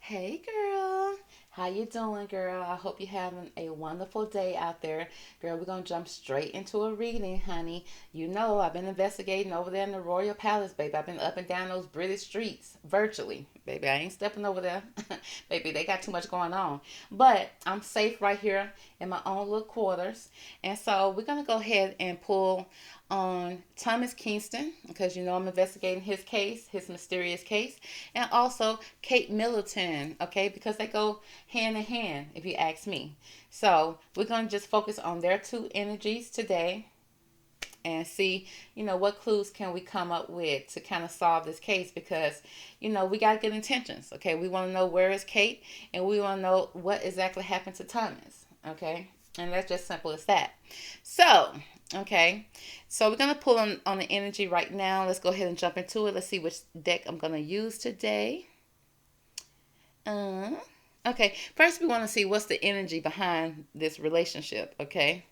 Hey girl, how you doing, girl? I hope you're having a wonderful day out there. Girl, we're gonna jump straight into a reading, honey. You know I've been investigating over there in the Royal Palace, baby. I've been up and down those British streets virtually. Baby, I ain't stepping over there. Baby, they got too much going on. But I'm safe right here in my own little quarters. And so we're gonna go ahead and pull on Thomas Kingston, because you know I'm investigating his case, his mysterious case, and also Kate Middleton, okay, because they go hand in hand, if you ask me. So we're going to just focus on their two energies today and see, what clues can we come up with to kind of solve this case, because, we got good intentions, okay? We want to know where is Kate, and we want to know what exactly happened to Thomas, okay? And that's just simple as that. So, okay, so we're going to pull on the energy right now. Let's go ahead and jump into it. Let's see which deck I'm going to use today. Uh, okay, first we want to see what's the energy behind this relationship, okay?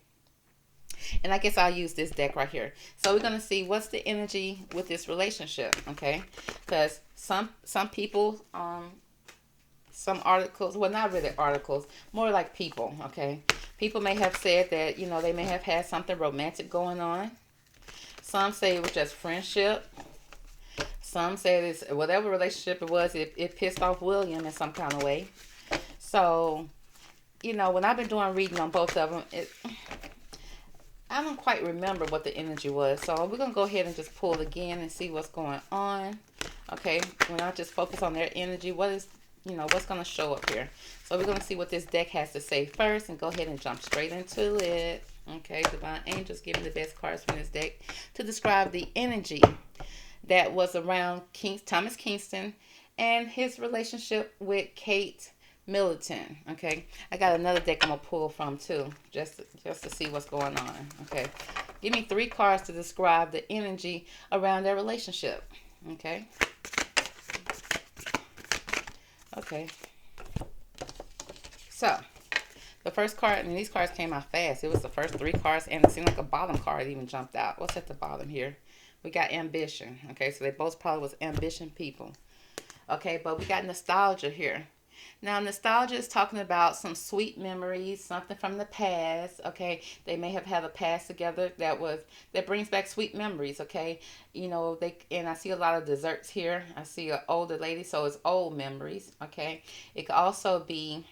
And I guess I'll use this deck right here. So we're going to see what's the energy with this relationship, okay? Because some people, some articles, well, not really articles, more like people, okay? People may have said that, they may have had something romantic going on. Some say it was just friendship. Some say it's whatever relationship it was, it pissed off William in some kind of way. So, when I've been doing reading on both of them, I don't quite remember what the energy was. So we're going to go ahead and just pull again and see what's going on. Okay, when I just focus on their energy, what's going to show up here. So we're going to see what this deck has to say first and go ahead and jump straight into it. Okay, Divine Angels giving the best cards from this deck to describe the energy that was around Thomas Kingston and his relationship with Kate Middleton. Okay, I got another deck I'm gonna pull from too, just to see what's going on. Okay, give me 3 cards to describe the energy around their relationship. Okay. Okay. So the first card, and these cards came out fast. It was the first 3 cards, and it seemed like a bottom card even jumped out. What's at the bottom here? We got ambition. Okay, so they both probably was ambition people. Okay, but we got nostalgia here. Now, nostalgia is talking about some sweet memories, something from the past. Okay, they may have had a past together that brings back sweet memories. Okay, and I see a lot of desserts here. I see an older lady, so it's old memories. Okay, it could also be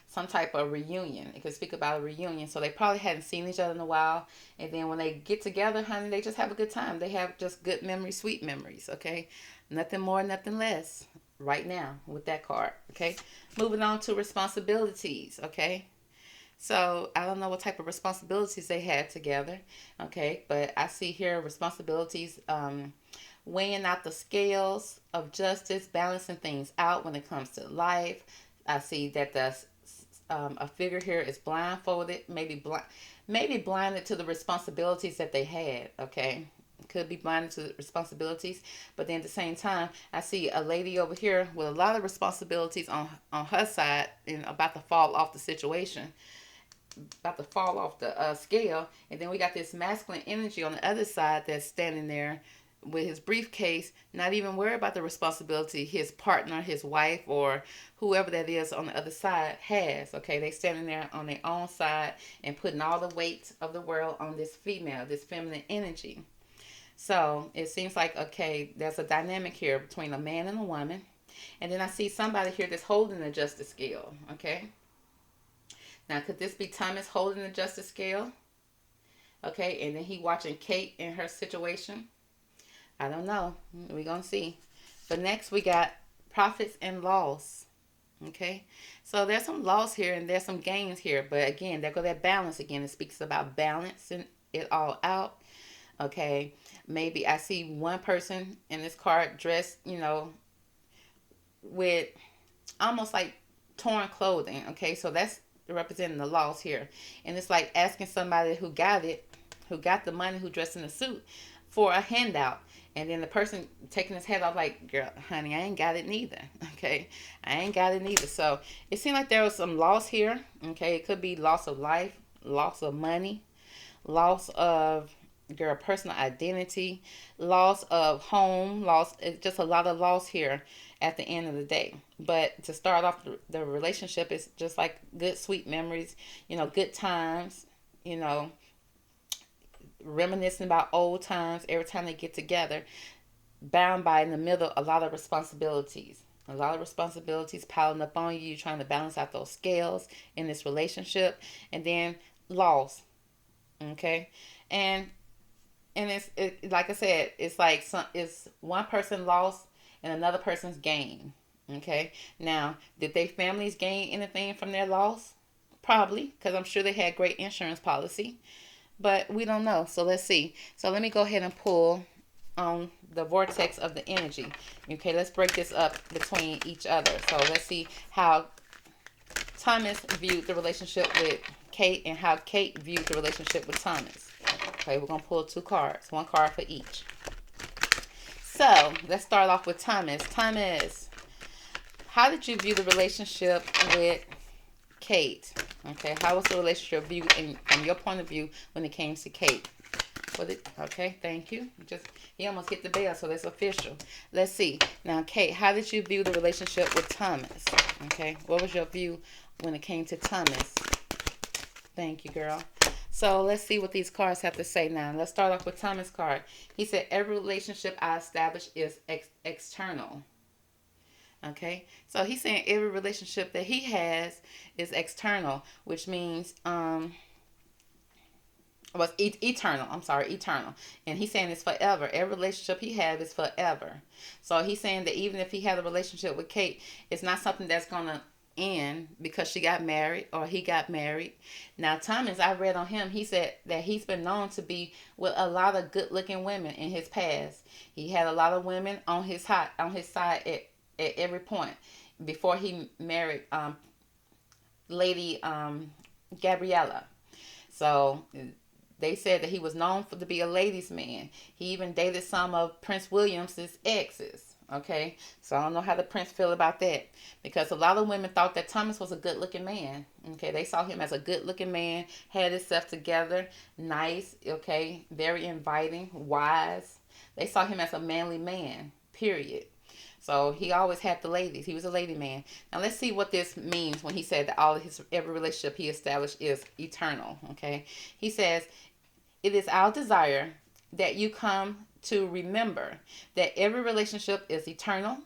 some type of reunion. It could speak about a reunion. So they probably hadn't seen each other in a while. And then when they get together, honey, they just have a good time. They have just good memories, sweet memories, okay? Nothing more, nothing less right now with that card, okay? Moving on to responsibilities, okay? So I don't know what type of responsibilities they had together, okay? But I see here responsibilities, weighing out the scales of justice, balancing things out when it comes to life. I see that a figure here is blindfolded, maybe blinded to the responsibilities that they had. Okay, could be blinded to the responsibilities, but then at the same time, I see a lady over here with a lot of responsibilities on her side and about to fall off the situation, about to fall off the scale, and then we got this masculine energy on the other side that's standing there with his briefcase, not even worried about the responsibility his partner, his wife, or whoever that is on the other side has. Okay, they standing there on their own side and putting all the weight of the world on this female, this feminine energy. So it seems like, okay, there's a dynamic here between a man and a woman. And then I see somebody here that's holding the justice scale. Okay, now could this be Thomas holding the justice scale? Okay, and then he watching Kate in her situation. I don't know. We're going to see. But next we got profits and loss. Okay. So there's some loss here and there's some gains here. But again, there go that balance again. It speaks about balancing it all out. Okay. Maybe I see one person in this card dressed, with almost like torn clothing. Okay. So that's representing the loss here. And it's like asking somebody who got it, who got the money, who dressed in a suit, for a handout. And then the person taking his head off, like, girl, honey, I ain't got it neither. Okay, I ain't got it neither. So it seemed like there was some loss here. Okay, it could be loss of life, loss of money, loss of girl, personal identity, loss of home, loss. It's just a lot of loss here at the end of the day. But to start off the relationship is just like good, sweet memories, good times, you know, reminiscing about old times every time they get together, bound by in the middle a lot of responsibilities. A lot of responsibilities piling up on you, trying to balance out those scales in this relationship, and then loss. Okay, and like I said, it's like it's one person lost and another person's gain. Okay, now did they families gain anything from their loss? Probably, because I'm sure they had great insurance policy, but we don't know. So let's see. So let me go ahead and pull on the vortex of the energy. Okay, let's break this up between each other. So let's see how Thomas viewed the relationship with Kate and how Kate viewed the relationship with Thomas. Okay, we're going to pull two cards, one card for each. So let's start off with Thomas. Thomas, how did you view the relationship with Kate? Okay, how was the relationship viewed from your point of view when it came to Kate? Okay, thank you. He almost hit the bell, so that's official. Let's see. Now, Kate, how did you view the relationship with Thomas? Okay, what was your view when it came to Thomas? Thank you, girl. So let's see what these cards have to say now. Let's start off with Thomas' card. He said, every relationship I establish is external. Okay, so he's saying every relationship that he has is external, which means was eternal. I'm sorry, eternal. And he's saying it's forever. Every relationship he has is forever. So he's saying that even if he had a relationship with Kate, it's not something that's gonna end because she got married or he got married. Now Thomas, I read on him, he said that he's been known to be with a lot of good looking women in his past. He had a lot of women on his side at every point before he married Lady Gabriella. So they said that he was known to be a ladies' man. He even dated some of Prince William's exes. Okay, so I don't know how the prince feel about that, because a lot of women thought that Thomas was a good-looking man. Okay, they saw him as a good-looking man, had himself together, nice. Okay, very inviting, wise. They saw him as a manly man. Period. So he always had the ladies. He was a lady man. Now let's see what this means when he said that every relationship he established is eternal. Okay, he says, it is our desire that you come to remember that every relationship is eternal,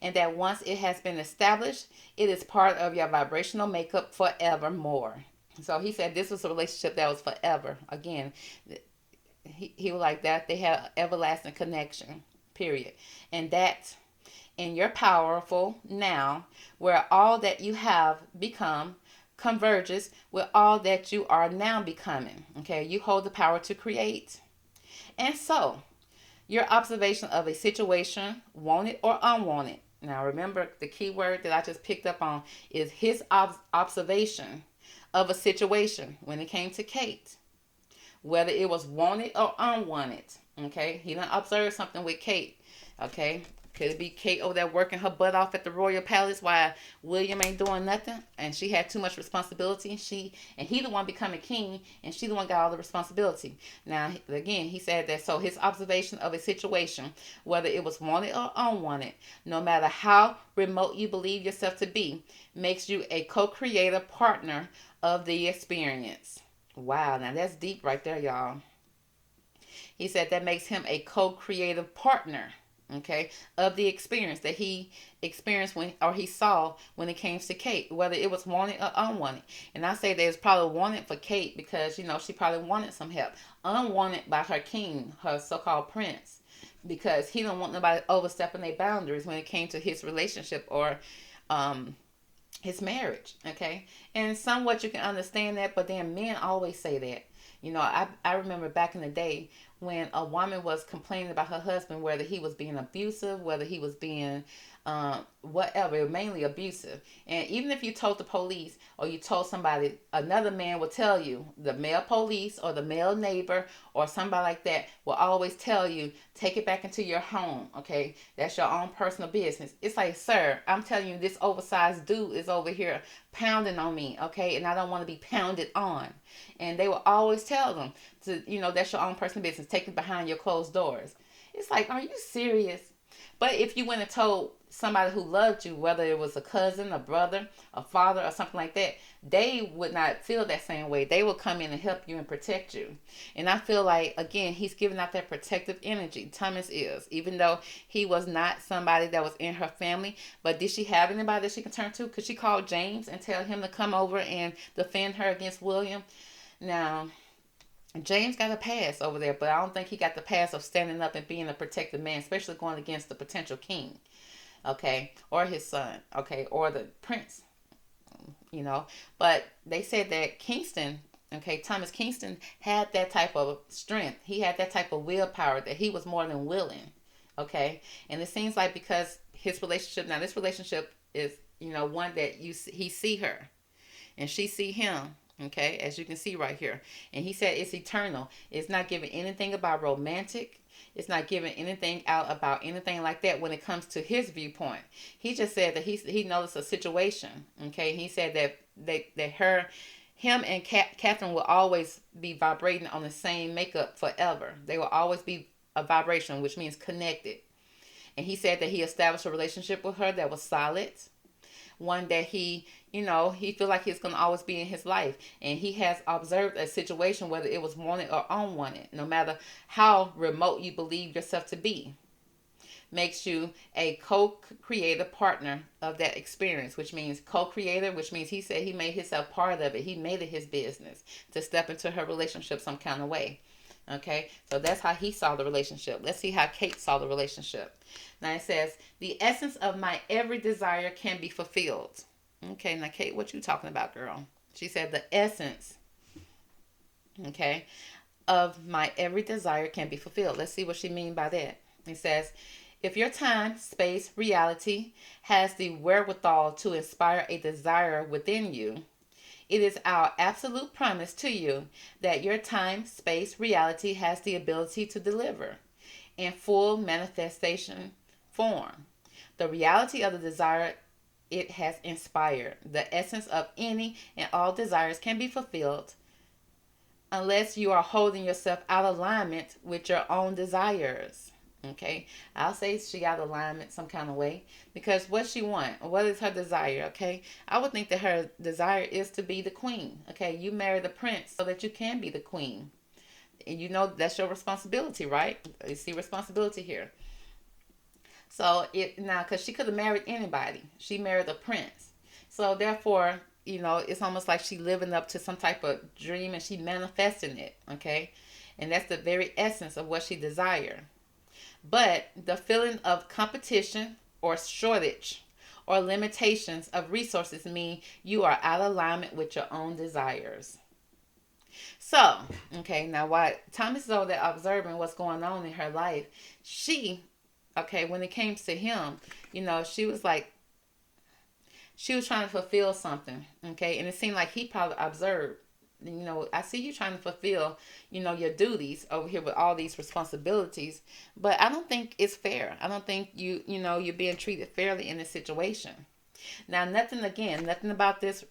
and that once it has been established, it is part of your vibrational makeup forevermore. So he said this was a relationship that was forever. Again, he was like that. They had an everlasting connection, period. And that in your powerful now, where all that you have become converges with all that you are now becoming. Okay, you hold the power to create. And so, your observation of a situation, wanted or unwanted. Now, remember the key word that I just picked up on is his observation of a situation when it came to Kate, whether it was wanted or unwanted. Okay, he didn't observe something with Kate. Okay, could it be Kate over there working her butt off at the royal palace while William ain't doing nothing, and she had too much responsibility? He the one becoming king, and she the one got all the responsibility. Now again, he said that so his observation of a situation, whether it was wanted or unwanted, no matter how remote you believe yourself to be, makes you a co-creator partner of the experience. Wow, now that's deep right there, y'all. He said that makes him a co-creative partner, okay, of the experience that he experienced he saw when it came to Kate, whether it was wanted or unwanted. And I say that it's probably wanted for Kate because she probably wanted some help. Unwanted by her king, her so-called prince, because he don't want nobody overstepping their boundaries when it came to his relationship or his marriage. Okay, and somewhat you can understand that, but then men always say that. I remember back in the day when a woman was complaining about her husband, whether he was being abusive, whether he was being whatever, mainly abusive. And even if you told the police or you told somebody, another man will tell you, the male police or the male neighbor or somebody like that will always tell you, take it back into your home, okay? That's your own personal business. It's like, sir, I'm telling you, this oversized dude is over here pounding on me, okay? And I don't want to be pounded on. And they will always tell them, to, that's your own personal business, taking behind your closed doors. It's like, are you serious? But if you went and told somebody who loved you, whether it was a cousin, a brother, a father, or something like that, they would not feel that same way. They will come in and help you and protect you. And I feel like, again, he's giving out that protective energy. Thomas is, even though he was not somebody that was in her family. But did she have anybody that she could turn to? Could she call James and tell him to come over and defend her against William? Now, James got a pass over there, but I don't think he got the pass of standing up and being a protective man, especially going against the potential king, okay, or his son, okay, or the prince, But they said that Kingston, okay, Thomas Kingston had that type of strength. He had that type of willpower that he was more than willing, okay. And it seems like because his relationship, now this relationship is, one that he see her and she see him. Okay, as you can see right here. And he said it's eternal. It's not giving anything about romantic. It's not giving anything out about anything like that when it comes to his viewpoint. He just said that he noticed a situation. Okay, he said that him and Catherine will always be vibrating on the same makeup forever. They will always be a vibration, which means connected. And he said that he established a relationship with her that was solid, one that he feel like he's going to always be in his life. And he has observed a situation, whether it was wanted or unwanted, no matter how remote you believe yourself to be, makes you a co-creator partner of that experience, which means co-creator, which means he said he made himself part of it. He made it his business to step into her relationship some kind of way. Okay, so that's how he saw the relationship. Let's see how Kate saw the relationship. Now it says, the essence of my every desire can be fulfilled. Okay, now Kate, what you talking about, girl? She said the essence, okay, of my every desire can be fulfilled. Let's see what she means by that. It says, if your time, space, reality has the wherewithal to inspire a desire within you, it is our absolute promise to you that your time, space, reality has the ability to deliver in full manifestation form the reality of the desire it has inspired. The essence of any and all desires can be fulfilled unless you are holding yourself out of alignment with your own desires. Okay, I'll say she got alignment some kind of way, because what she want, what is her desire? Okay, I would think that her desire is to be the queen. Okay, you marry the prince so that you can be the queen, and that's your responsibility, right? You see responsibility here. So because she could have married anybody, she married a prince. So therefore, it's almost like she living up to some type of dream and she manifesting it. Okay, and that's the very essence of what she desire. But the feeling of competition or shortage or limitations of resources mean you are out of alignment with your own desires. So, okay, now while Thomas is over there observing what's going on in her life, when it came to him, she was like, she was trying to fulfill something, okay? And it seemed like he probably observed, I see you trying to fulfill, your duties over here with all these responsibilities, but I don't think it's fair. I don't think you're being treated fairly in this situation. Now, nothing about this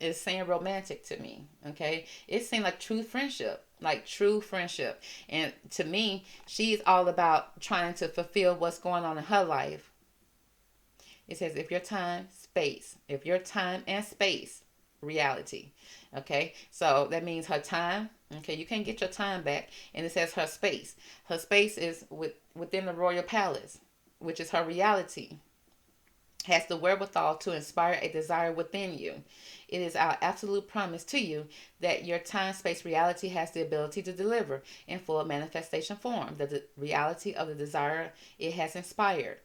is saying romantic to me, okay? It seemed like true friendship. And to me, she's all about trying to fulfill what's going on in her life. It says, if your time and space, reality. Okay, so that means her time. Okay, you can't get your time back. And it says her space. Her space is within the royal palace, which is her reality. Has the wherewithal to inspire a desire within you. It is our absolute promise to you that your time, space, reality has the ability to deliver in full manifestation form the reality of the desire it has inspired.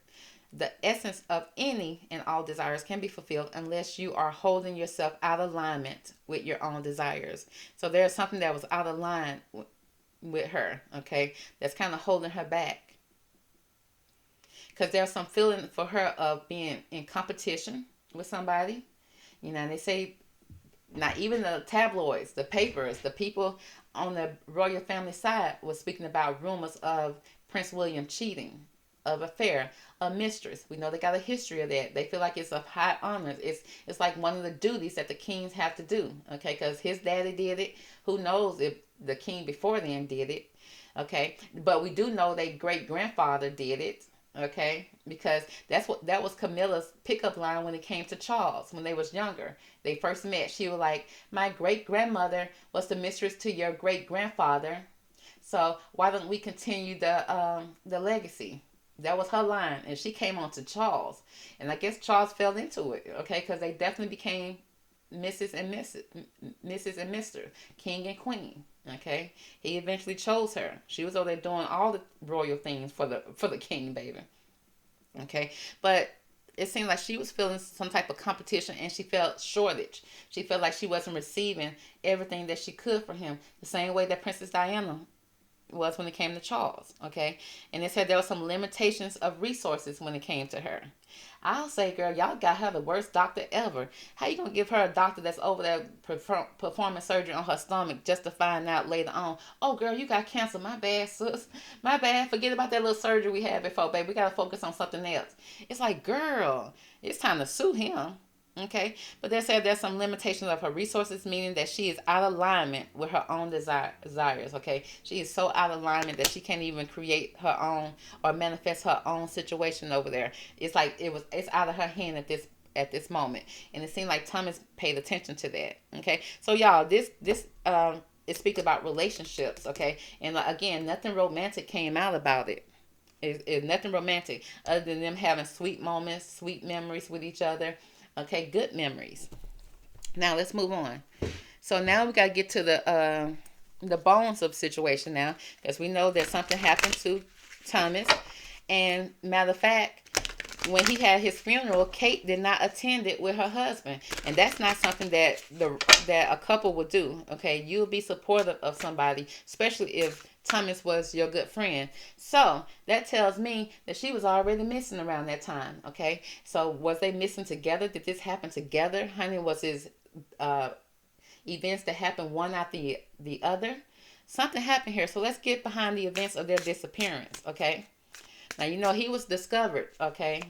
The essence of any and all desires can be fulfilled unless you are holding yourself out of alignment with your own desires. So there's something that was out of line with her, okay, that's kind of holding her back. Because there's some feeling for her of being in competition with somebody. They say, not even the tabloids, the papers, the people on the royal family side was speaking about rumors of Prince William cheating, of affair, a mistress. We know they got a history of that. They feel like it's of high honor. It's like one of the duties that the kings have to do, okay? Because his daddy did it. Who knows if the king before them did it. Okay, but we do know their great grandfather did it. Okay, because that was Camilla's pickup line when it came to Charles when they was younger. They first met. She was like, "My great grandmother was the mistress to your great grandfather, so why don't we continue the legacy?" That was her line, and she came on to Charles, and I guess Charles fell into it. Okay, because they definitely became Mrs. and Mister, King and Queen. Okay, he eventually chose her. She was over there doing all the royal things for the king, baby. Okay, but it seemed like she was feeling some type of competition, and she felt shortage. She felt like she wasn't receiving everything that she could from him, the same way that Princess Diana was when it came to Charles. Okay, and it said there were some limitations of resources when it came to her. I'll say, girl, y'all got her the worst doctor ever. How you gonna give her a doctor that's over there performing surgery on her stomach just to find out later on, oh girl, you got cancer. My bad, sis. My bad. Forget about that little surgery we had before, baby. We gotta focus on something else. It's like, girl, it's time to sue him. Okay, but they said there's some limitations of her resources, meaning that she is out of alignment with her own desires. Okay, she is so out of alignment that she can't even create her own or manifest her own situation over there. It's like it's out of her hand at this moment, and it seemed like Thomas paid attention to that. Okay, so y'all, this it speaks about relationships. Okay, and again, nothing romantic came out about it. It's nothing romantic other than them having sweet moments, sweet memories with each other. Okay, good memories. Now let's move on. So now we gotta get to the bones of the situation now, because we know that something happened to Thomas. And matter of fact, when he had his funeral, Kate did not attend it with her husband, and that's not something that a couple would do. Okay, you'll be supportive of somebody, especially if Thomas was your good friend. So that tells me that she was already missing around that time. Okay, so was they missing together? Did this happen together? Honey, was his events that happened one after the other? Something happened here. So let's get behind the events of their disappearance. Okay, now you know he was discovered. Okay,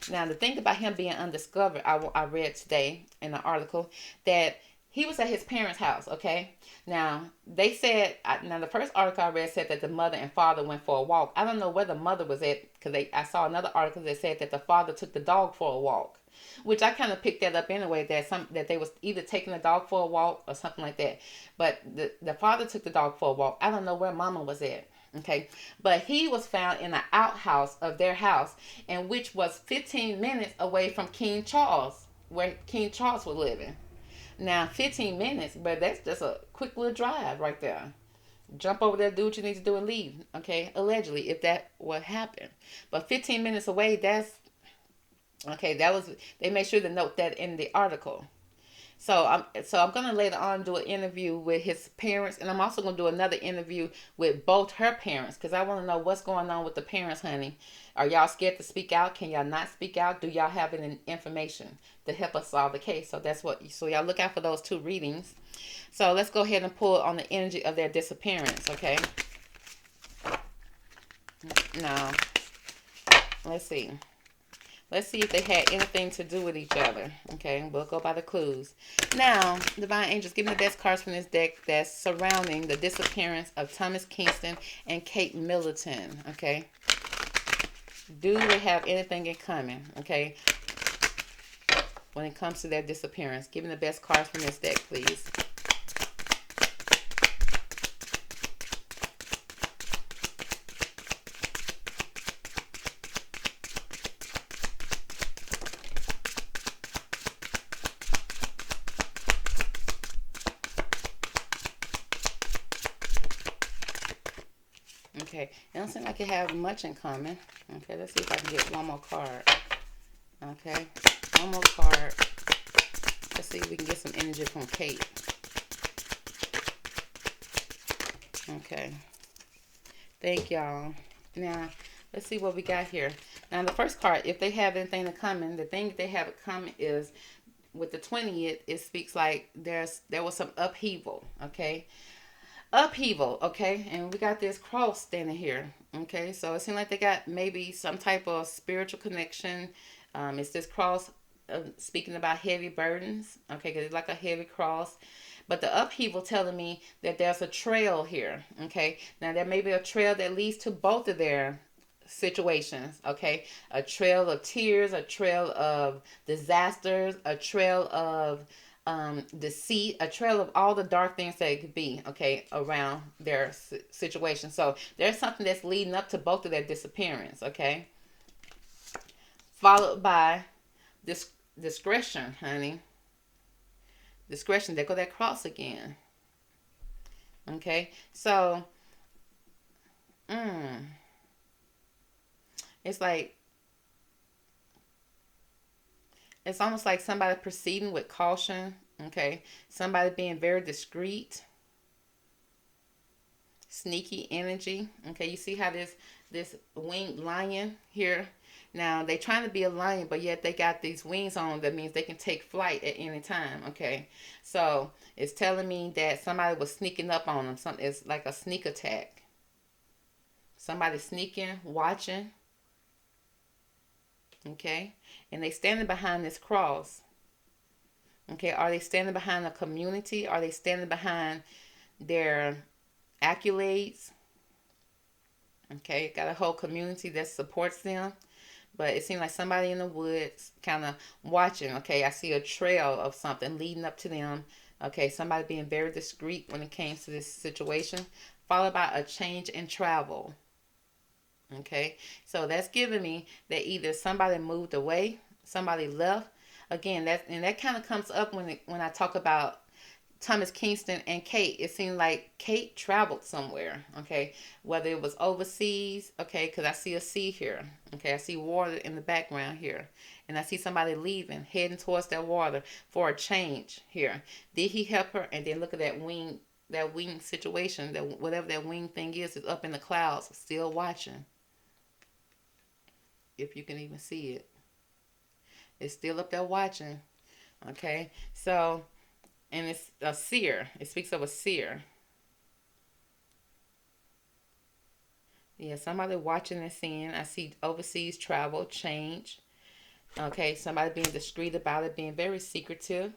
now the thing about him being undiscovered, I read today in an article that he was at his parents' house. Okay, now they said, now the first article I read said that the mother and father went for a walk. I don't know where the mother was at, because I saw another article that said that the father took the dog for a walk, which I kind of picked that up anyway, that they was either taking the dog for a walk or something like that. But the father took the dog for a walk. I don't know where mama was at. Okay, but he was found in an outhouse of their house, and which was 15 minutes away from King Charles, where King Charles was living. Now, 15 minutes, but that's just a quick little drive right there. Jump over there, do what you need to do, and leave. Okay, allegedly, if that would happen. But 15 minutes away, that's okay. That was, they made sure to note that in the article. So I'm gonna later on do an interview with his parents, and I'm also gonna do another interview with both her parents, because I want to know what's going on with the parents, honey. Are y'all scared to speak out? Can y'all not speak out? Do y'all have any information to help us solve the case? So y'all look out for those two readings. So let's go ahead and pull on the energy of their disappearance. Okay. Now let's see. Let's see if they had anything to do with each other. Okay, we'll go by the clues. Now, Divine Angels, give me the best cards from this deck that's surrounding the disappearance of Thomas Kingston and Kate Middleton. Okay, do they have anything in common? Okay, when it comes to their disappearance, give me the best cards from this deck, please. Okay, it don't seem like it have much in common. Okay, let's see if I can get one more card. Okay, one more card. Let's see if we can get some energy from Kate. Okay, thank y'all. Now, let's see what we got here. Now, the first card, if they have anything in common, the thing they have in common is with the 20, it speaks like there was some upheaval. Okay, upheaval. Okay, and we got this cross standing here. Okay, so it seems like they got maybe some type of spiritual connection. It's this cross speaking about heavy burdens. Okay, because it's like a heavy cross. But the upheaval telling me that there's a trail here. Okay, now there may be a trail that leads to both of their situations. Okay, a trail of tears, a trail of disasters, a trail of deceit, a trail of all the dark things that it could be, okay, around their situation. So there's something that's leading up to both of their disappearance, okay, followed by this discretion, honey. Discretion. There go that cross again. Okay, so mm, it's like it's almost like somebody proceeding with caution. Okay, somebody being very discreet, sneaky energy. Okay, you see how this winged lion here. Now they trying to be a lion, but yet they got these wings on. That means they can take flight at any time. Okay, so it's telling me that somebody was sneaking up on them. Something it's like a sneak attack. Somebody sneaking, watching. Okay, and they standing behind this cross. Okay, are they standing behind a community? Are they standing behind their accolades? Okay, got a whole community that supports them. But it seems like somebody in the woods kind of watching. Okay, I see a trail of something leading up to them. Okay, somebody being very discreet when it came to this situation, followed by a change in travel. Okay, so that's giving me that either somebody moved away, somebody left. Again, that kind of comes up when I talk about Thomas Kingston and Kate. It seemed like Kate traveled somewhere, okay? Whether it was overseas, okay, because I see a sea here, okay? I see water in the background here. And I see somebody leaving, heading towards that water for a change here. Did he help her? And then look at that wing situation, that whatever that wing thing is up in the clouds, still watching. If you can even see it. It's still up there watching, okay? So, and it's a seer. It speaks of a seer. Yeah, somebody watching and seeing. I see overseas travel, change. Okay, somebody being discreet about it, being very secretive.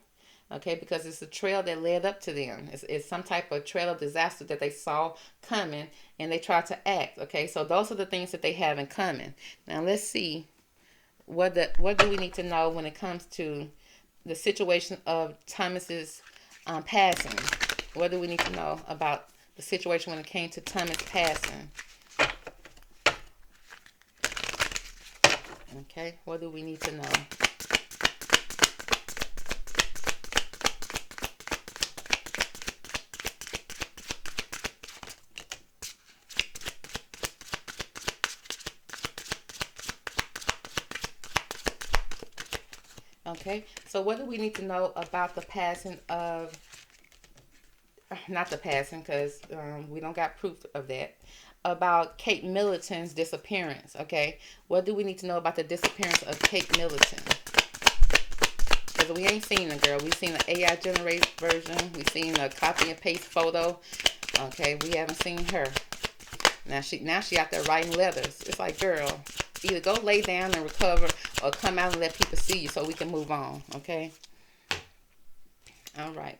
Okay, because it's a trail that led up to them. It's some type of trail of disaster that they saw coming and they tried to act. Okay, so those are the things that they have in common. Now let's see what do we need to know when it comes to the situation of Thomas's passing. What do we need to know about the situation when it came to Thomas passing? Okay, what do we need to know? Okay, so what do we need to know about the passing of, not the passing because we don't got proof of that, about Kate Middleton's disappearance, okay? What do we need to know about the disappearance of Kate Middleton? Because we ain't seen the girl. We've seen an AI generated version. We've seen a copy and paste photo. Okay, we haven't seen her. Now she out there writing letters. It's like, girl, either go lay down and recover or come out and let people see you so we can move on, okay? All right.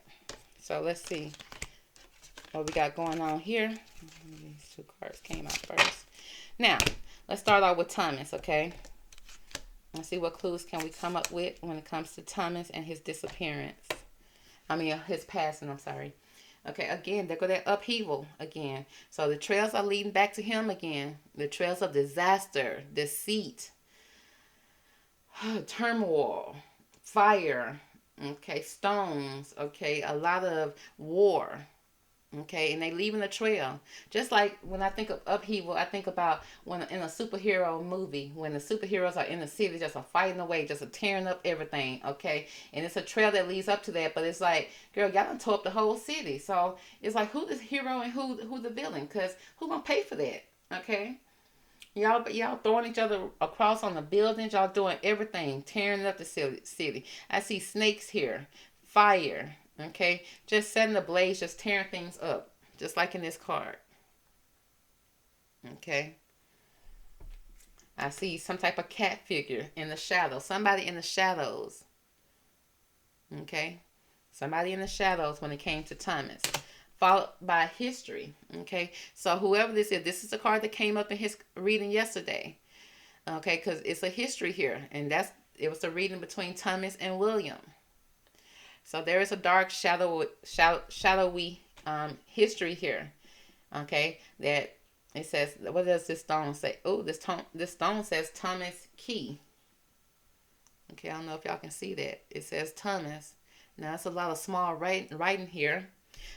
So let's see what we got going on here. These two cards came out first. Now, let's start off with Thomas, okay? Let's see what clues can we come up with when it comes to Thomas and his disappearance. His passing, I'm sorry. Okay, again, there go that upheaval again. So the trails are leading back to him again. The trails of disaster, deceit, turmoil, fire, okay, stones, okay, a lot of war, okay, and they leaving a trail. Just like when I think of upheaval, I think about when in a superhero movie, when the superheroes are in the city, just a fighting away, just a tearing up everything, okay, and it's a trail that leads up to that. But it's like, girl, y'all done tore up the whole city. So it's like, who the hero and who the villain? Because who gonna pay for that? Okay. Y'all throwing each other across on the buildings. Y'all doing everything, tearing up the city. I see snakes here, fire. Okay, just setting the blaze, just tearing things up, just like in this card. Okay, I see some type of cat figure in the shadow. Somebody in the shadows. Okay. Somebody in the shadows when it came to Thomas. Followed by history. Okay. So whoever this is the card that came up in his reading yesterday. Okay, because it's a history here, and it was a reading between Thomas and William. So there is a dark shadowy history here. Okay, that it says. What does this stone say? Oh, this stone says Thomas Key. Okay, I don't know if y'all can see that. It says Thomas. Now it's a lot of small writing here.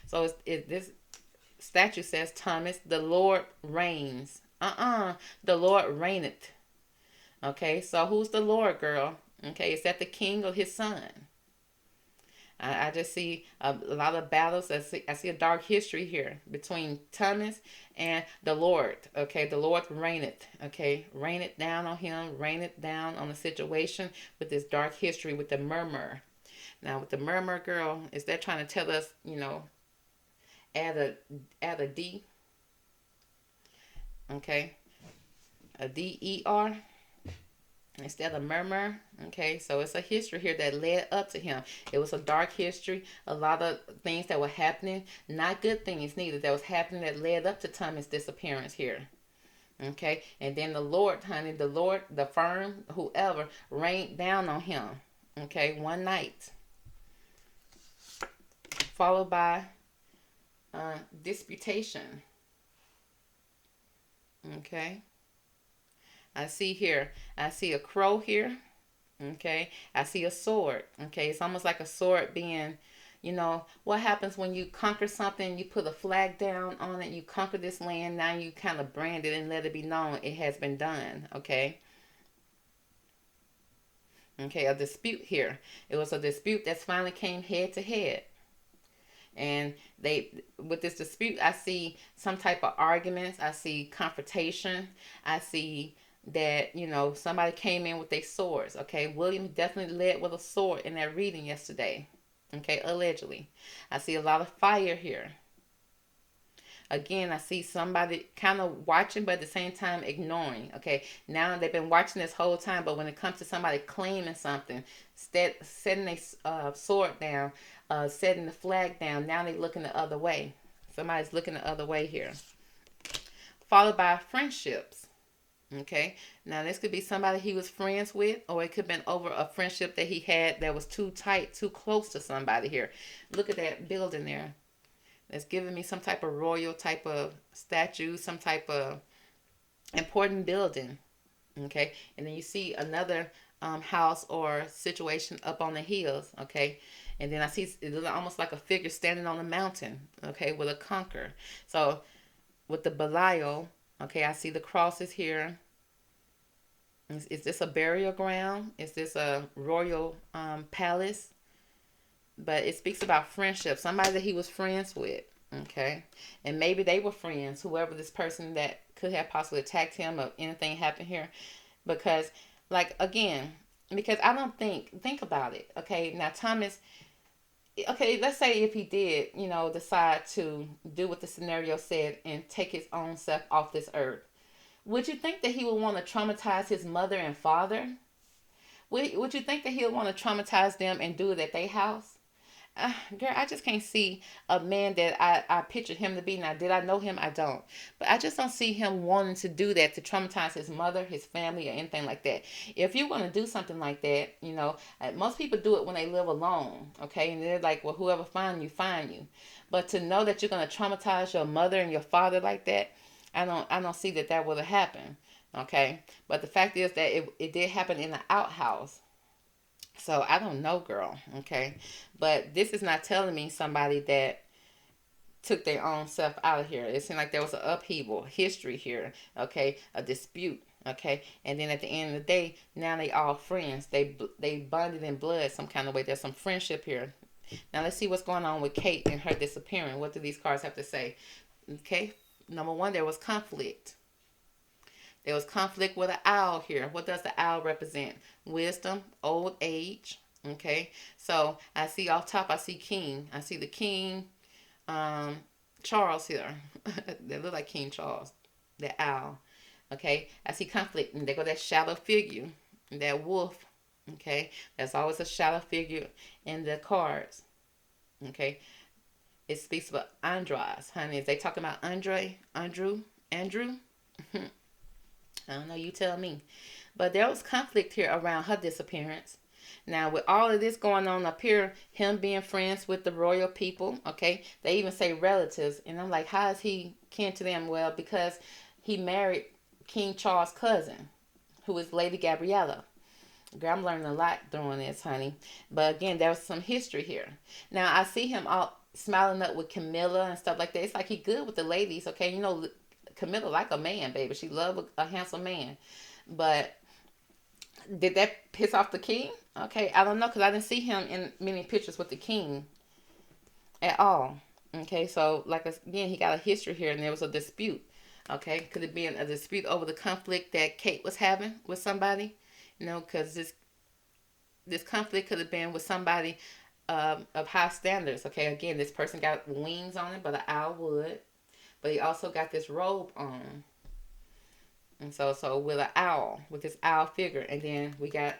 So this statue says Thomas. The Lord reigns. The Lord reigneth. Okay, so who's the Lord, girl? Okay, is that the king or his son? I just see a lot of battles. I see a dark history here between Thomas and the Lord. Okay, the Lord reigneth. Okay, rain it down on him, rain it down on the situation with this dark history with the murmur. Now, with the murmur, girl, is that trying to tell us, add a D? Okay, a DER instead of murmur. Okay, so it's a history here that led up to him. It was a dark history, a lot of things that were happening, not good things neither, that was happening that led up to Thomas' disappearance here. Okay, and then the Lord, honey, the Lord, the firm, whoever, rained down on him. Okay, one night, followed by disputation. Okay, I see a crow here. Okay, I see a sword. Okay, it's almost like a sword being, what happens when you conquer something, you put a flag down on it, you conquer this land, now you kind of brand it and let it be known it has been done. Okay. Okay, a dispute here. It was a dispute that finally came head to head. And with this dispute, I see some type of arguments. I see confrontation. I see that, somebody came in with their swords. Okay, William definitely led with a sword in that reading yesterday. Okay, allegedly. I see a lot of fire here. Again, I see somebody kind of watching, but at the same time ignoring. Okay, now they've been watching this whole time, but when it comes to somebody claiming something, setting a sword down, setting the flag down, now they're looking the other way. Somebody's looking the other way here. Followed by friendships. Okay, now this could be somebody he was friends with, or it could have been over a friendship that he had that was too tight, too close to somebody here. Look at that building there. It's giving me some type of royal type of statue, some type of important building. Okay, and then you see another house or situation up on the hills. Okay, and then I see it's almost like a figure standing on a mountain. Okay, with a conquer. So with the Belial, okay, I see the crosses here. Is this a burial ground? Is this a royal palace? But it speaks about friendship, somebody that he was friends with. Okay, and maybe they were friends, whoever this person that could have possibly attacked him or anything happened here. Because, like, again, because I don't think about it. Okay, now Thomas, okay, let's say if he did, decide to do what the scenario said and take his own self off this earth, would you think that he would want to traumatize his mother and father? Would you think that he would want to traumatize them and do it at their house? Girl, I just can't see a man that I pictured him to be. Now, did I know him? I don't. But I just don't see him wanting to do that to traumatize his mother, his family, or anything like that. If you're going to do something like that, most people do it when they live alone, okay? And they're like, well, whoever find you, find you. But to know that you're going to traumatize your mother and your father like that, I don't see that would have happened, okay? But the fact is that it did happen in the outhouse. So I don't know, girl. Okay. But this is not telling me somebody that took their own self out of here. It seemed like there was an upheaval, history here. Okay. A dispute. Okay. And then at the end of the day, now they all friends. They bonded in blood some kind of way. There's some friendship here. Now let's see what's going on with Kate and her disappearing. What do these cards have to say? Okay. Number one, there was conflict. There was conflict with an owl here. What does the owl represent? Wisdom, old age. Okay. So I see off top, I see king. I see the king, Charles here. They look like King Charles. The owl. Okay, I see conflict, and there go that shadow figure, that wolf. Okay, there's always a shadow figure in the cards. Okay, it speaks about Andras, honey. Is they talking about Andrew? I don't know. You tell me. But there was conflict here around her disappearance. Now, with all of this going on up here, him being friends with the royal people, okay, they even say relatives, and I'm like, how is he kin to them? Well, because he married King Charles' cousin, who is Lady Gabriella. Girl, I'm learning a lot doing this, honey. But again, there was some history here. Now, I see him all smiling up with Camilla and stuff like that. It's like he good with the ladies, okay? You know, Camilla like a man, baby. She love a handsome man. But did that piss off the king? Okay, I don't know because I didn't see him in many pictures with the king at all. Okay, so like again, he got a history here, and there was a dispute. Okay, could it be a dispute over the conflict that Kate was having with somebody? You know, because this conflict could have been with somebody of high standards. Okay, again, this person got wings on it, but an owl would. But he also got this robe on. And so with an owl, with this owl figure, and then we got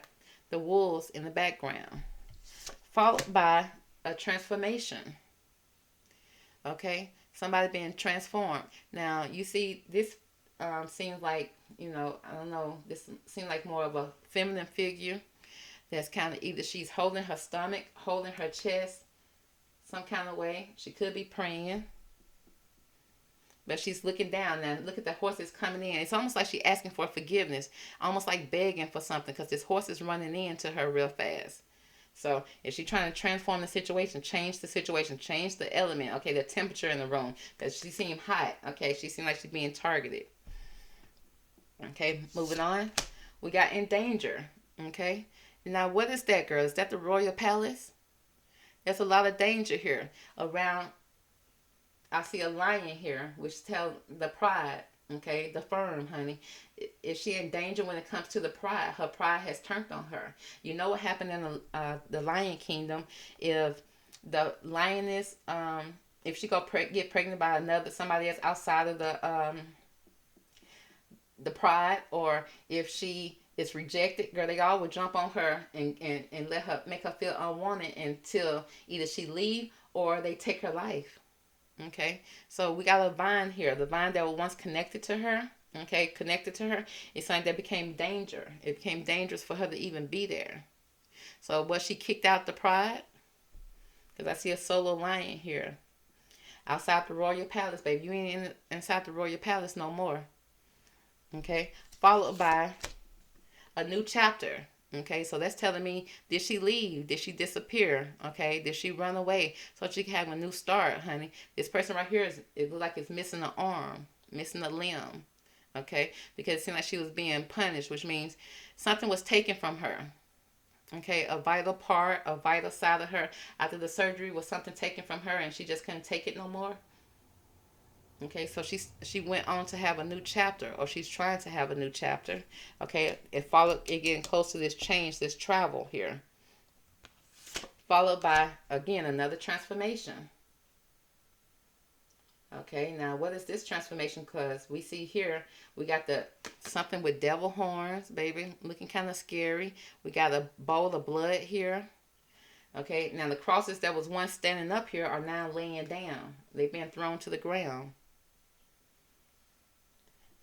the wolves in the background, followed by a transformation. Okay, somebody being transformed. Now you see this seems like I don't know. This seems like more of a feminine figure that's kind of either she's holding her stomach, holding her chest, some kind of way. She could be praying. But she's looking down now. Look at the horses coming in. It's almost like she's asking for forgiveness, almost like begging for something, because this horse is running into her real fast. So is she trying to transform the situation, change the situation, change the element? Okay, the temperature in the room, because she seemed hot. Okay, she seemed like she's being targeted. Okay, moving on. We got in danger. Okay, now what is that, girl? Is that the royal palace? There's a lot of danger here around. I see a lion here, which tells the pride, okay, the firm, honey. Is she in danger when it comes to the pride? Her pride has turned on her. You know what happened in the Lion Kingdom? If the lioness, if she get pregnant by another somebody else outside of the pride, or if she is rejected, girl, they all would jump on her and let her make her feel unwanted until either she leave or they take her life. Okay, so we got a vine here. The vine that was once connected to her, okay, connected to her, is something that became danger. It became dangerous for her to even be there. So was she kicked out the pride? Because I see a solo lion here. Outside the royal palace, baby. You ain't inside the royal palace no more. Okay, followed by a new chapter. Okay, so that's telling me, did she leave? Did she disappear? Okay, did she run away so she can have a new start, honey? This person right here, it looks like it's missing an arm, missing a limb. Okay, because it seemed like she was being punished, which means something was taken from her. Okay, a vital part, a vital side of her after the surgery was something taken from her, and she just couldn't take it no more. Okay, so she went on to have a new chapter, or she's trying to have a new chapter. Okay, it getting close to this change, this travel here, followed by again another transformation. Okay, now what is this transformation? Because we see here we got the something with devil horns, baby, looking kind of scary. We got a bowl of blood here. Okay, now the crosses that was once standing up here are now laying down. They've been thrown to the ground.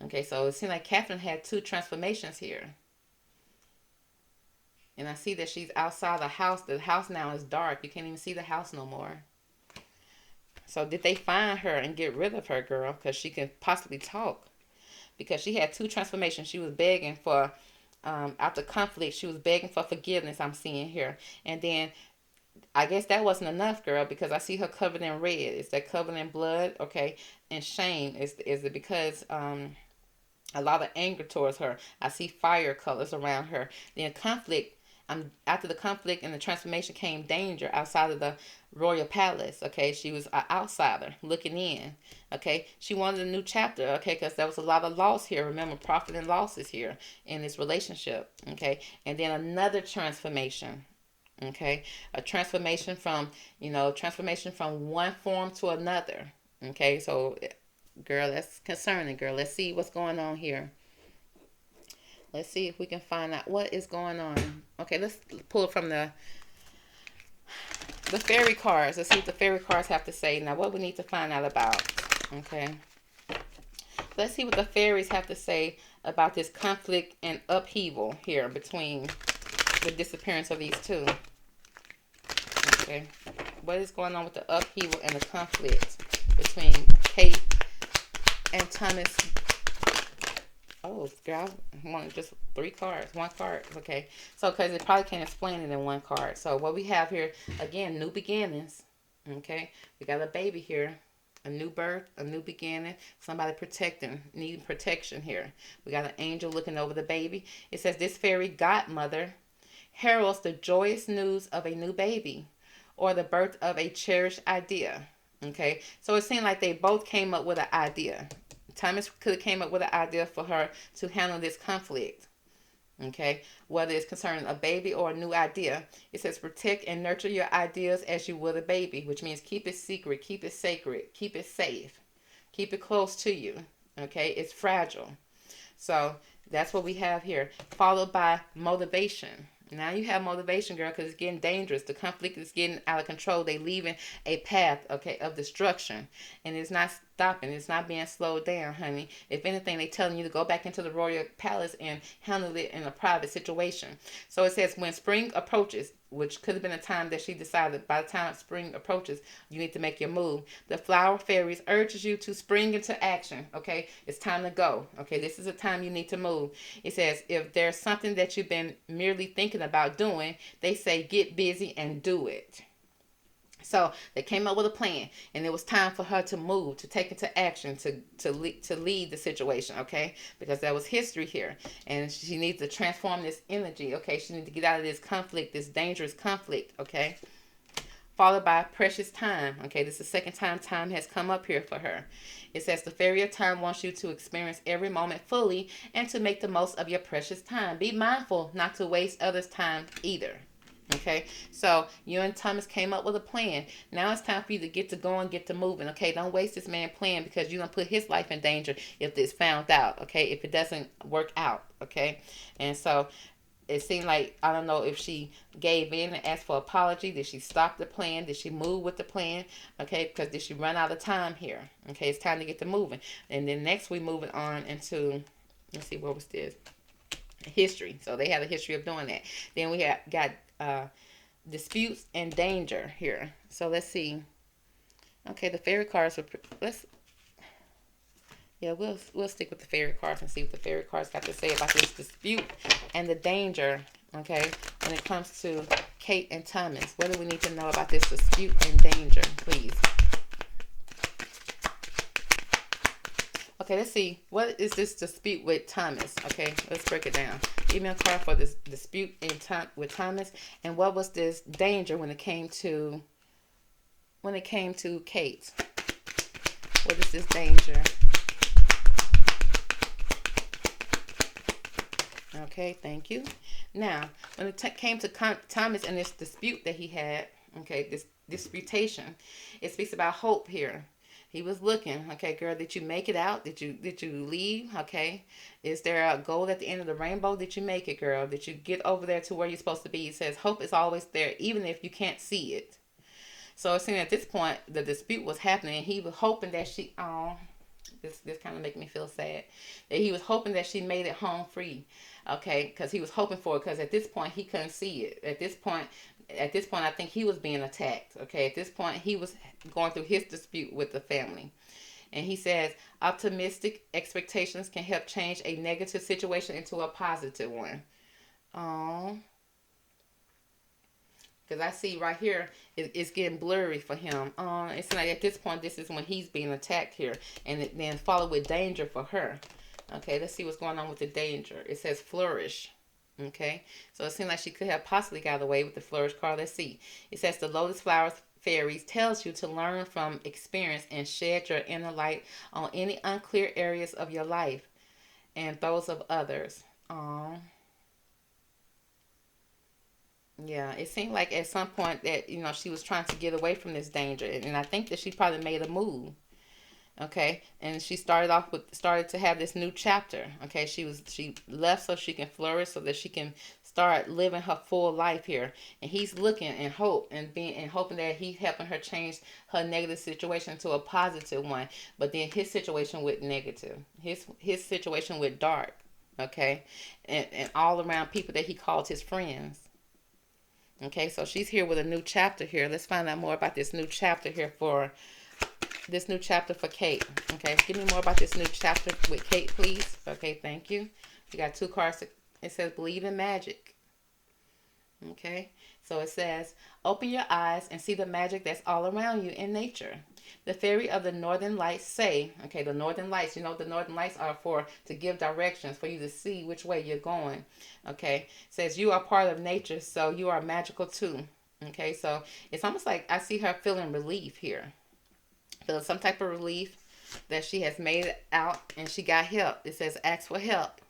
Okay, so it seems like Catherine had two transformations here. And I see that she's outside the house. The house now is dark. You can't even see the house no more. So did they find her and get rid of her, girl? Because she can possibly talk. Because she had two transformations. She was begging for, after conflict, she was begging for forgiveness, I'm seeing here. And then I guess that wasn't enough, girl, because I see her covered in red. Is that covered in blood? Okay. And shame. Is it because a lot of anger towards her? I see fire colors around her. Then conflict. After the conflict and the transformation came danger outside of the royal palace. Okay, she was an outsider looking in. Okay, she wanted a new chapter. Okay, because there was a lot of loss here. Remember, profit and loss is here in this relationship. Okay, and then another transformation. Okay, a transformation from one form to another. Okay, so girl, that's concerning, girl. Let's see what's going on here. Let's see if we can find out what is going on. Okay, let's pull from the fairy cards. Let's see what the fairy cards have to say. Now, what we need to find out about. Okay. Let's see what the fairies have to say about this conflict and upheaval here between the disappearance of these two. Okay. What is going on with the upheaval and the conflict between Kate and Thomas? Oh, girl, I want just 3 cards. 1 card. Okay. So, because it probably can't explain it in 1 card. So, what we have here, again, new beginnings. Okay. We got a baby here. A new birth, a new beginning, somebody protecting, needing protection here. We got an angel looking over the baby. It says, this fairy godmother heralds the joyous news of a new baby or the birth of a cherished idea. Okay, so it seemed like they both came up with an idea. Thomas could have came up with an idea for her to handle this conflict. Okay, whether it's concerning a baby or a new idea. It says protect and nurture your ideas as you would a baby, which means keep it secret, keep it sacred, keep it safe, keep it close to you. Okay, it's fragile. So that's what we have here, followed by motivation. Now you have motivation, girl, because it's getting dangerous. The conflict is getting out of control. They leaving a path, okay, of destruction, and it's not stopping. It's not being slowed down, honey. If anything, they telling you to go back into the royal palace and handle it in a private situation. So it says when spring approaches, which could have been a time that she decided by the time spring approaches, you need to make your move. The flower fairies urges you to spring into action. Okay, it's time to go. Okay, this is a time you need to move. It says if there's something that you've been merely thinking about doing, they say get busy and do it. So they came up with a plan, and it was time for her to move, to take into action, to lead the situation, okay? Because there was history here, and she needs to transform this energy, okay? She needs to get out of this conflict, this dangerous conflict, okay? Followed by precious time, okay? This is the second time has come up here for her. It says the fairy of time wants you to experience every moment fully and to make the most of your precious time. Be mindful not to waste others' time either. Okay, so you and Thomas came up with a plan. Now it's time for you to get to going, get to moving. Okay, don't waste this man's plan because you're going to put his life in danger if it's found out. Okay, if it doesn't work out. Okay, and so it seemed like, I don't know if she gave in and asked for apology. Did she stop the plan? Did she move with the plan? Okay, because did she run out of time here? Okay, it's time to get to moving. And then next we moving on into, let's see, what was this? History. So they have a history of doing that. Then we got disputes and danger here. So let's see. Okay, the fairy cards were. We'll stick with the fairy cards and see what the fairy cards got to say about this dispute and the danger. Okay, when it comes to Kate and Thomas, what do we need to know about this dispute and danger, please? Okay, let's see. What is this dispute with Thomas? Okay, let's break it down. Give me a card for this dispute with Thomas, and what was this danger when it came to Kate? What is this danger? Okay, thank you. Now, when it came to Thomas and this dispute that he had, okay, this disputation, it speaks about hope here. He was looking, okay, girl, did you make it out? Did you leave? Okay. Is there a goal at the end of the rainbow? Did you make it, girl? Did you get over there to where you're supposed to be? It says hope is always there, even if you can't see it. So it seemed at this point the dispute was happening, and he was hoping that she this kind of make me feel sad. That he was hoping that she made it home free. Okay, because he was hoping for it, because at this point he couldn't see it. At this point, I think he was being attacked. Okay, at this point he was going through his dispute with the family. And he says, optimistic expectations can help change a negative situation into a positive one. Oh. Because I see right here, it's getting blurry for him. It's like at this point, this is when he's being attacked here. And then followed with danger for her. Okay, let's see what's going on with the danger. It says flourish. Okay, so it seems like she could have possibly got away with the flourish card. Let's see. It says the lotus flowers fairies tells you to learn from experience and shed your inner light on any unclear areas of your life and those of others. Yeah, it seemed like at some point that she was trying to get away from this danger, and I think that she probably made a move. Okay, and she started to have this new chapter. Okay, she left so she can flourish, so that she can start living her full life here. And he's looking and hoping that he's helping her change her negative situation to a positive one. But then his situation went negative. His situation went dark. Okay, and all around people that he called his friends. Okay, so she's here with a new chapter here. Let's find out more about this new chapter here for Kate. Okay, give me more about this new chapter with Kate, please. Okay, thank you. We got two cards. It says believe in magic. Okay, so it says open your eyes and see the magic that's all around you in nature. The fairy of the northern lights say, okay, the northern lights, the northern lights are to give directions, for you to see which way you're going. Okay, it says you are part of nature, so you are magical too. Okay, so it's almost like I see her feeling relief here. Feeling some type of relief that she has made it out and she got help. It says ask for help.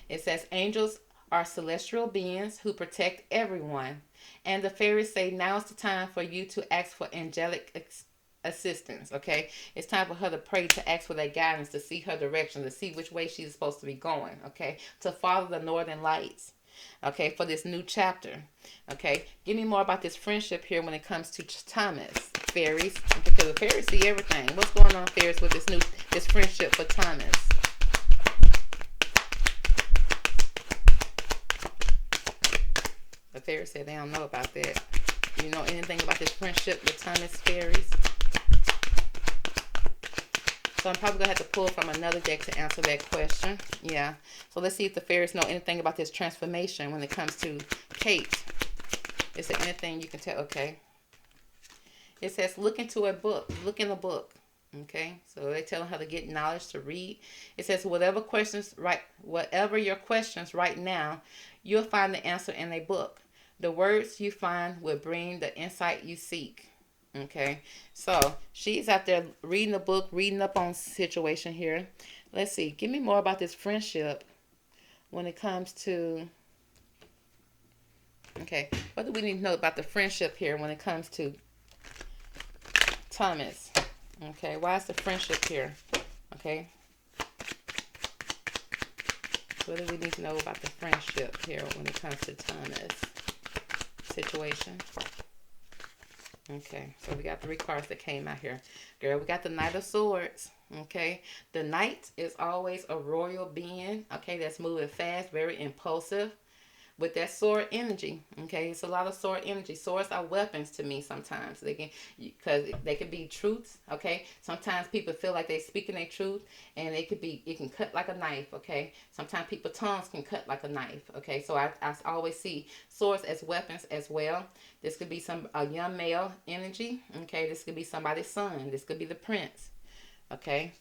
It says angels are celestial beings who protect everyone. And the fairies say now is the time for you to ask for angelic assistance. Okay, it's time for her to pray, to ask for that guidance, to see her direction, to see which way she's supposed to be going. Okay, to follow the northern lights. Okay, for this new chapter. Okay, give me more about this friendship here when it comes to Thomas. Fairies, because the fairies see everything. What's going on, fairies, with this friendship for Thomas? The fairies said they don't know about that. You know anything about this friendship with Thomas, fairies? So I'm probably going to have to pull from another deck to answer that question. Yeah. So let's see if the fairies know anything about this transformation when it comes to Kate. Is there anything you can tell? Okay. It says look into a book. Look in a book. Okay. So they tell them how to get knowledge, to read. It says whatever your questions right now, you'll find the answer in a book. The words you find will bring the insight you seek. Okay, so she's out there reading the book, reading up on situation here. Let's see. Give me more about this friendship when it comes to... Okay, what do we need to know about the friendship here when it comes to Thomas? Okay, why is the friendship here? Okay. What do we need to know about the friendship here when it comes to Thomas situation? Okay, so we got 3 cards that came out here. Girl, we got the Knight of Swords. Okay, the Knight is always a royal being. Okay, that's moving fast, very impulsive, with that sword energy. Okay, it's a lot of sword energy. Swords are weapons to me sometimes. Because they can be truths. Okay, sometimes people feel like they're speaking their truth, and it can cut like a knife. Okay, sometimes people's tongues can cut like a knife. Okay, so I always see swords as weapons as well. This could be a young male energy. Okay, this could be somebody's son. This could be the prince. Okay,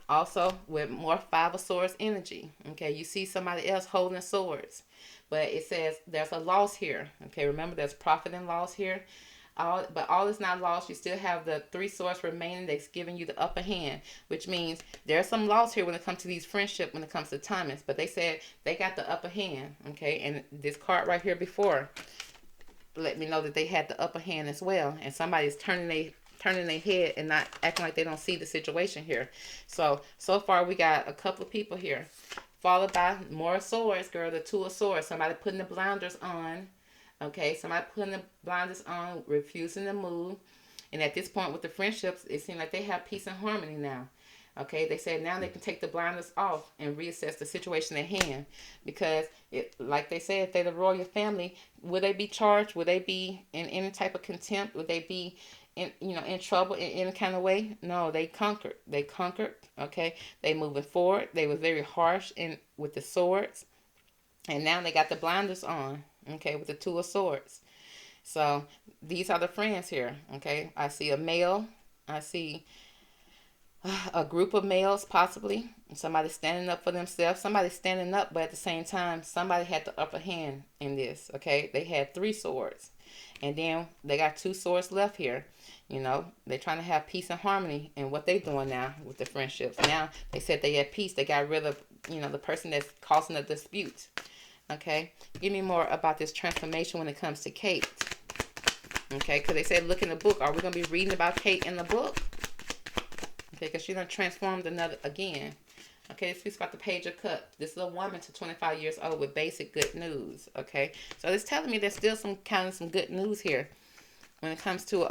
also with more 5 of Swords energy. Okay, you see somebody else holding swords. But it says there's a loss here. Okay, remember there's profit and loss here. But all is not lost. You still have the 3 swords remaining that's giving you the upper hand, which means there's some loss here when it comes to these friendships, when it comes to Thomas. But they said they got the upper hand. Okay, and this card right here before let me know that they had the upper hand as well. And somebody's turning their head and not acting like they don't see the situation here. So far we got a couple of people here. Followed by more swords, girl, the 2 of Swords. Somebody putting the blinders on. Okay, somebody putting the blinders on, refusing to move. And at this point with the friendships, it seems like they have peace and harmony now. Okay, they said now they can take the blinders off and reassess the situation at hand. Because, like they said, if they're the royal family, would they be charged? Would they be in any type of contempt? Would they be in trouble in any kind of way? No, they conquered. Okay, they moving forward. They were very harsh with the swords, and now they got the blinders on. Okay, with the 2 of Swords. So these are the friends here. Okay, I see a male. I see a group of males, possibly somebody standing up for themselves. Somebody standing up, but at the same time, somebody had the upper hand in this. Okay, they had 3 swords, and then they got 2 swords left here. They're trying to have peace and harmony in what they're doing now with the friendships. Now, they said they had peace. They got rid of, the person that's causing the dispute. Okay? Give me more about this transformation when it comes to Kate. Okay? Because they said look in the book. Are we going to be reading about Kate in the book? Okay, because she done transformed another again. Okay, it speaks about the Page of Cups. This is a woman to 25 years old with basic good news. Okay, so it's telling me there's still some good news here when it comes to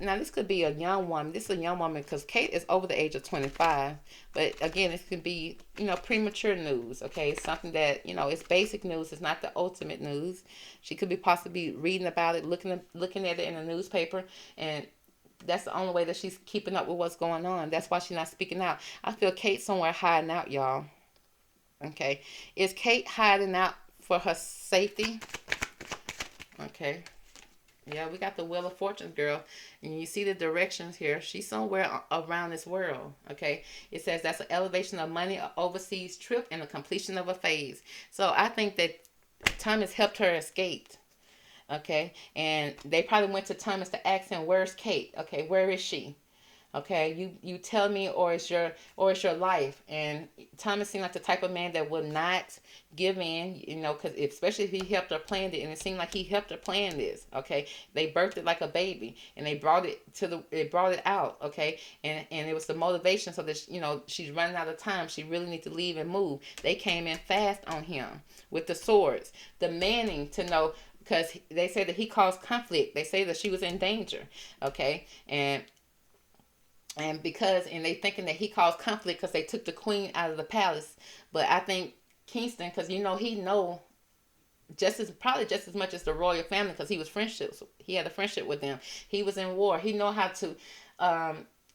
now this could be a young woman. This is a young woman because Kate is over the age of 25. But again, it could be, premature news. Okay, it's something that, it's basic news. It's not the ultimate news. She could be possibly reading about it, looking at it in a newspaper, and that's the only way that she's keeping up with what's going on. That's why she's not speaking out. I feel Kate somewhere hiding out, y'all. Okay, is Kate hiding out for her safety? Okay. Yeah, we got the Wheel of Fortune, girl. And you see the directions here. She's somewhere around this world, okay? It says that's an elevation of money, an overseas trip, and the completion of a phase. So I think that Thomas helped her escape, okay? And they probably went to Thomas to ask him, where's Kate? Okay, where is she? Okay, you tell me, or it's your life. And Thomas seemed like the type of man that would not give in, because especially if he helped her plan it, and it seemed like he helped her plan this. Okay, they birthed it like a baby, and they brought it out. Okay, and it was the motivation so that she's running out of time. She really needs to leave and move. They came in fast on him with the swords, demanding to know. Because they say that he caused conflict. They say that she was in danger. Okay, and they thinking that he caused conflict because they took the queen out of the palace. But I think Kingston, because he know probably just as much as the royal family, because he had a friendship with them. He was in war. He know how to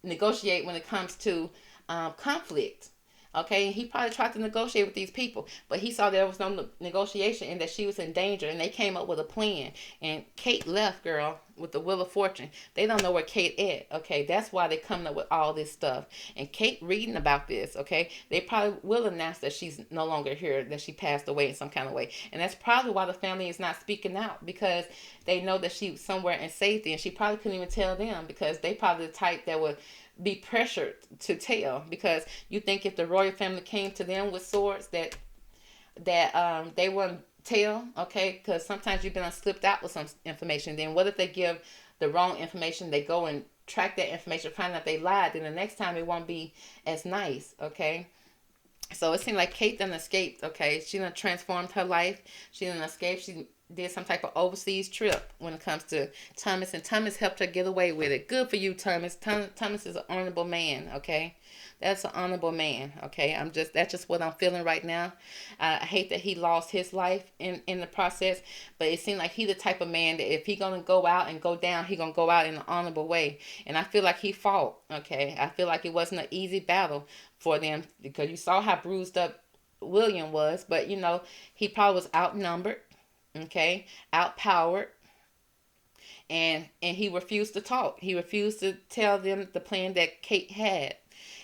negotiate when it comes to conflict. Okay, he probably tried to negotiate with these people, but he saw there was no negotiation and that she was in danger, and they came up with a plan. And Kate left, girl, with the Wheel of Fortune. They don't know where Kate at. Okay, that's why they coming up with all this stuff. And Kate reading about this. Okay, they probably will announce that she's no longer here, that she passed away in some kind of way, and that's probably why the family is not speaking out, because they know that she's somewhere in safety, and she probably couldn't even tell them, because they probably the type that would be pressured to tell, because you think if the royal family came to them with swords that they wouldn't tell. Okay, because sometimes you've been slipped out with some information. Then what if they give the wrong information? They go and track that information, find out they lied, then the next time it won't be as nice. Okay, so it seemed like Kate done escaped. Okay, she done transformed her life. She done escaped. She did some type of overseas trip when it comes to Thomas, and Thomas helped her get away with it. Good for you, Thomas. Thomas is an honorable man. Okay, that's an honorable man. Okay, that's just what I'm feeling right now. I hate that he lost his life in the process, but it seemed like he the type of man that if he gonna go out and go down, he gonna go out in an honorable way. And I feel like he fought. Okay, I feel like it wasn't an easy battle for them, because you saw how bruised up William was, but he probably was outnumbered. Okay, outpowered, and he refused to talk. He refused to tell them the plan that Kate had.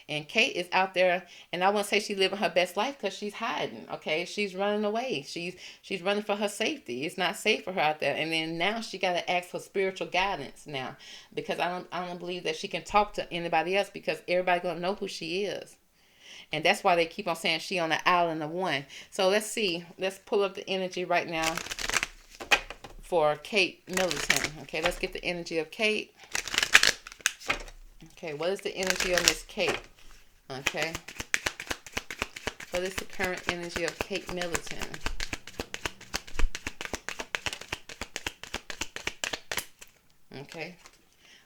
And Kate is out there, and I won't say she's living her best life, because she's hiding. Okay, she's running away. She's running for her safety. It's not safe for her out there. And then now she got to ask for spiritual guidance now, because I don't believe that she can talk to anybody else, because everybody gonna know who she is. And that's why they keep on saying she on the island of one. So let's see. Let's pull up the energy right now for Kate Middleton. Okay, let's get the energy of Kate. Okay, what is the energy of Miss Kate? Okay. What is the current energy of Kate Middleton? Okay.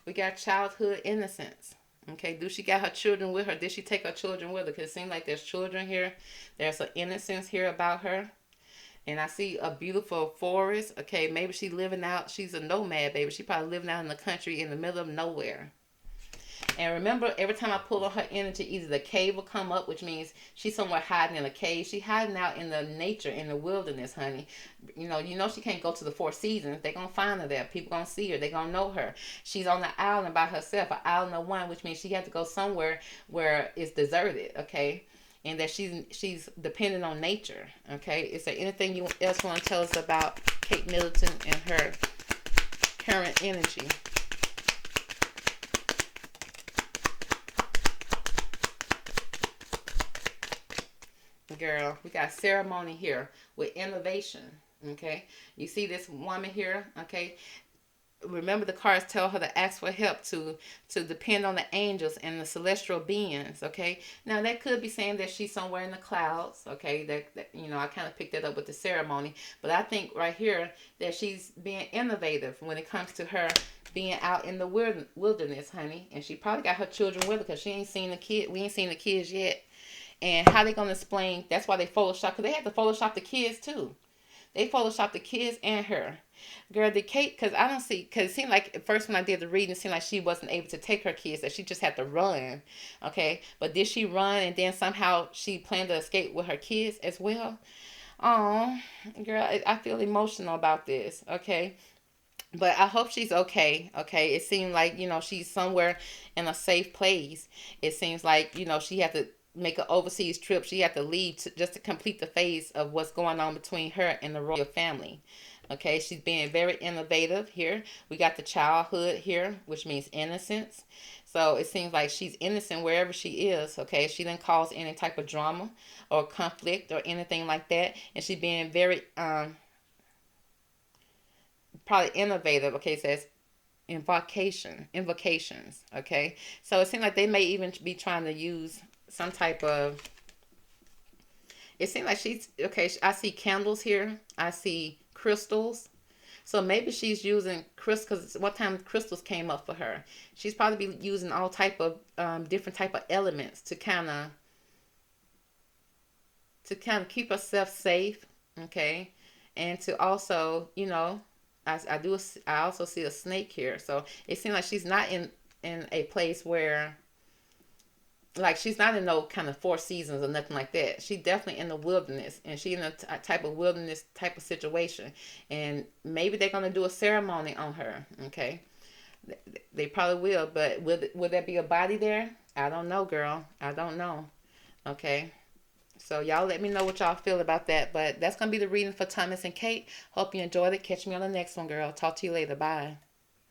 We got childhood innocence. Okay, do she got her children with her? Did she take her children with her? Because it seems like there's children here. There's an innocence here about her. And I see a beautiful forest. Okay, maybe she's living out. She's a nomad, baby. She probably living out in the country in the middle of nowhere. And remember, every time I pull on her energy, either the cave will come up, which means she's somewhere hiding in a cave. She's hiding out in the nature, in the wilderness, honey. You know she can't go to the Four Seasons. They're going to find her there. People going to see her. They're going to know her. She's on the island by herself, an island of one, which means she has to go somewhere where it's deserted, okay? And that she's dependent on nature, okay? Is there anything you else want to tell us about Kate Middleton and her current energy? Girl, we got ceremony here with innovation. Okay, you see this woman here. Okay, remember the cards tell her to ask for help, to depend on the angels and the celestial beings. Okay, now that could be saying that she's somewhere in the clouds. Okay, that I kind of picked that up with the ceremony, but I think right here that she's being innovative when it comes to her being out in the wilderness, honey. And she probably got her children with her because she ain't seen the kid. We ain't seen the kids yet. And how they gonna explain? That's why they Photoshop, because they had to Photoshop the kids too. They photoshopped the kids and her. Girl, did Kate, because I don't see, because it seemed like at first when I did the reading, it seemed like she wasn't able to take her kids, that she just had to run. Okay. But did she run and then somehow she planned to escape with her kids as well? Oh, girl, I feel emotional about this. Okay. But I hope she's okay. Okay. It seemed like, she's somewhere in a safe place. It seems like, she had to make an overseas trip. She had to leave just to complete the phase of what's going on between her and the royal family. Okay, she's being very innovative here. We got the childhood here, which means innocence. So it seems like she's innocent wherever she is. Okay, she didn't cause any type of drama or conflict or anything like that, and she's being very probably innovative. Okay, it says invocations. Okay, so it seems like they may even be trying to use some type of. It seems like she's okay. I see candles here. I see crystals. So maybe she's using crystals because what time crystals came up for her. She's probably be using all type of different type of elements to kind of keep herself safe, okay, and to also I also see a snake here. So it seems like she's not in a place where like she's not in no kind of four seasons or nothing like that. She definitely in the wilderness, and she in a type of wilderness type of situation. And maybe they're gonna do a ceremony on her. Okay, they probably will, but will there be a body there? I don't know, girl. I don't know. Okay. So y'all let me know what y'all feel about that. But that's gonna be the reading for Thomas and Kate. Hope you enjoyed it. Catch me on the next one, girl. Talk to you later. Bye.